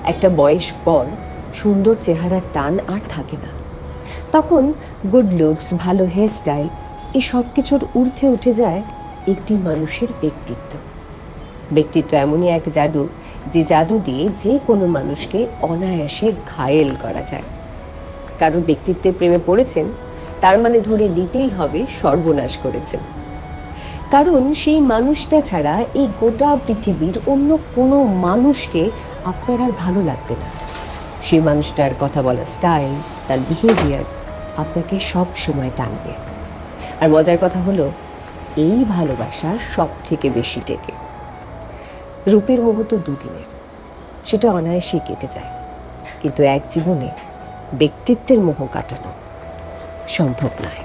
একটা বয়স পর সুন্দর চেহারার টান আর থাকে না। তখন গুড লুকস, ভালো হেয়ার স্টাইল, এই সব কিছুর ঊর্ধ্বে উঠে যায় একটি মানুষের ব্যক্তিত্ব। ব্যক্তিত্ব এমনই এক জাদু, যে জাদু দিয়ে যে কোনো মানুষকে অনায়াসে ঘায়েল করা যায়। কারণ ব্যক্তিত্বের প্রেমে পড়েছেন, তার মানে ধরে নিতেই হবে সর্বনাশ করেছেন। কারণ সেই মানুষটা ছাড়া এই গোটা পৃথিবীর অন্য কোনো মানুষকে আপনার আর ভালো লাগবে না। সেই মানুষটার কথা বলার স্টাইল, তার বিহেভিয়ার আপনাকে সব সময় টানবে। আর মজার কথা হলো, এই ভালোবাসা সব থেকে বেশি টেকে। রূপের মোহ তো দুদিনের, সেটা অনায়াসেই কেটে যায়, কিন্তু এক জীবনে ব্যক্তিত্বের মোহ কাটানো সম্ভব নয়।